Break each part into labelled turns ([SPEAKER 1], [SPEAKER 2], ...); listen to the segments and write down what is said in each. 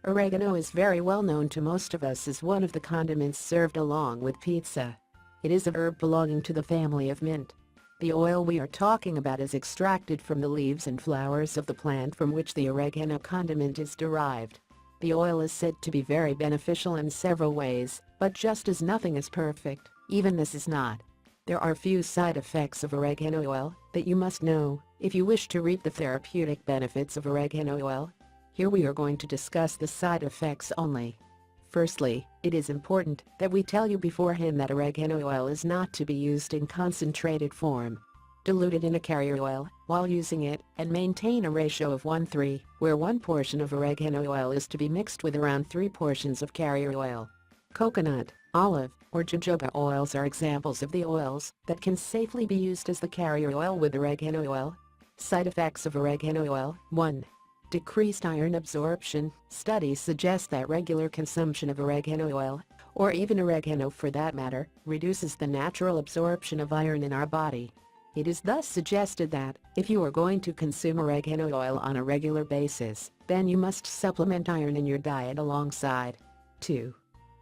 [SPEAKER 1] Oregano is very well known to most of us as one of the condiments served along with pizza. It is a herb belonging to the family of mint. The oil we are talking about is extracted from the leaves and flowers of the plant from which the oregano condiment is derived. The oil is said to be very beneficial in several ways, but just as nothing is perfect, even this is not. There are few side effects of oregano oil that you must know if you wish to reap the therapeutic benefits of oregano oil. Here we are going to discuss the side effects only. Firstly, it is important that we tell you beforehand that oregano oil is not to be used in concentrated form. Dilute it in a carrier oil while using it and maintain a ratio of 1:3, where 1 portion of oregano oil is to be mixed with around 3 portions of carrier oil. Coconut, olive, or jojoba oils are examples of the oils that can safely be used as the carrier oil with oregano oil. Side effects of oregano oil: 1. Decreased iron absorption. Studies suggest that regular consumption of oregano oil, or even oregano for that matter, reduces the natural absorption of iron in our body. It is thus suggested that, if you are going to consume oregano oil on a regular basis, then you must supplement iron in your diet alongside. 2.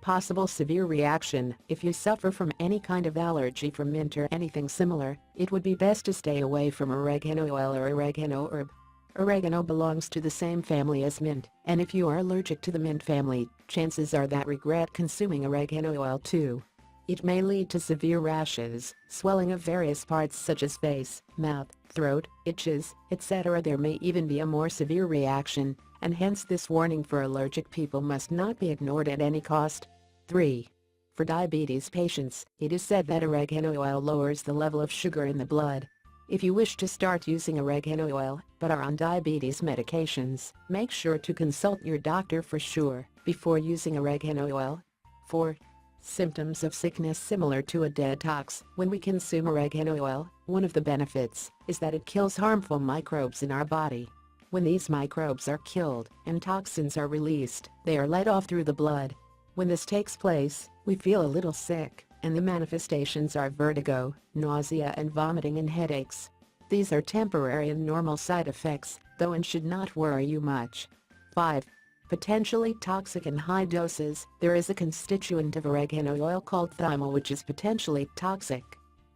[SPEAKER 1] Possible severe reaction. If you suffer from any kind of allergy from mint or anything similar, it would be best to stay away from oregano oil or oregano herb. Oregano belongs to the same family as mint, and if you are allergic to the mint family, chances are that regret consuming oregano oil too. It may lead to severe rashes, swelling of various parts such as face, mouth, throat, itches, etc. There may even be a more severe reaction, and hence this warning for allergic people must not be ignored at any cost. 3. For diabetes patients, it is said that oregano oil lowers the level of sugar in the blood. If you wish to start using oregano oil but are on diabetes medications, make sure to consult your doctor for sure before using oregano oil. 4. Symptoms of sickness. Similar to a detox, when we consume oregano oil, one of the benefits is that it kills harmful microbes in our body. When these microbes are killed and toxins are released, they are let off through the blood. When this takes place, we feel a little sick, and the manifestations are vertigo, nausea and vomiting and headaches. These are temporary and normal side effects, though, and should not worry you much. 5. Potentially toxic in high doses. There is a constituent of oregano oil called thymol which is potentially toxic.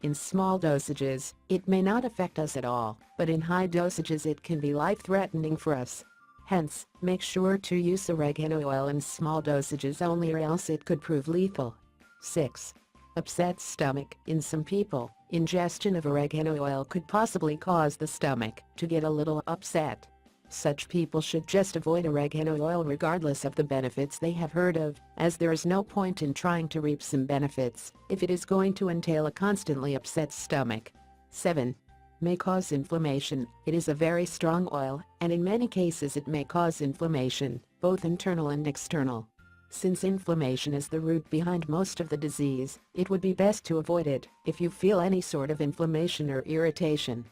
[SPEAKER 1] In small dosages, it may not affect us at all, but in high dosages it can be life-threatening for us. Hence, make sure to use oregano oil in small dosages only, or else it could prove lethal. 6. Upset stomach. In some people, ingestion of oregano oil could possibly cause the stomach to get a little upset. Such people should just avoid oregano oil regardless of the benefits they have heard of, as there is no point in trying to reap some benefits if it is going to entail a constantly upset stomach. 7. May cause inflammation. It is a very strong oil, and in many cases it may cause inflammation, both internal and external. Since inflammation is the root behind most of the disease, it would be best to avoid it if you feel any sort of inflammation or irritation.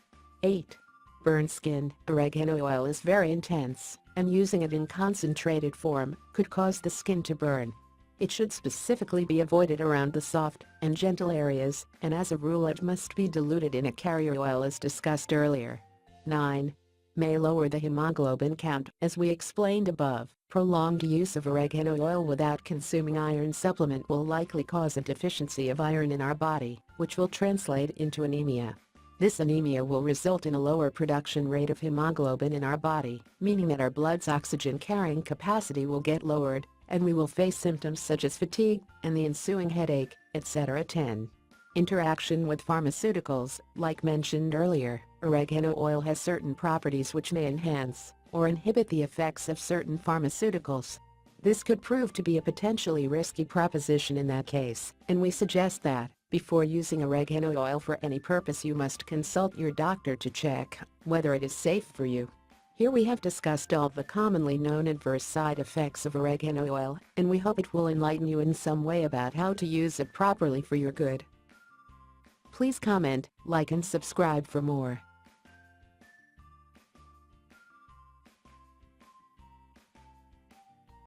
[SPEAKER 1] 8. Burn skin. Oregano oil is very intense, and using it in concentrated form could cause the skin to burn. It should specifically be avoided around the soft and gentle areas, and as a rule it must be diluted in a carrier oil as discussed earlier. 9. May lower the hemoglobin count. As we explained above, prolonged use of oregano oil without consuming iron supplement will likely cause a deficiency of iron in our body, which will translate into anemia. This anemia will result in a lower production rate of hemoglobin in our body, meaning that our blood's oxygen carrying capacity will get lowered, and we will face symptoms such as fatigue and the ensuing headache, etc. 10. Interaction with pharmaceuticals. Like mentioned earlier, oregano oil has certain properties which may enhance or inhibit the effects of certain pharmaceuticals. This could prove to be a potentially risky proposition in that case, and we suggest that, before using oregano oil for any purpose, you must consult your doctor to check whether it is safe for you. Here we have discussed all the commonly known adverse side effects of oregano oil, and we hope it will enlighten you in some way about how to use it properly for your good. Please comment, like and subscribe for more.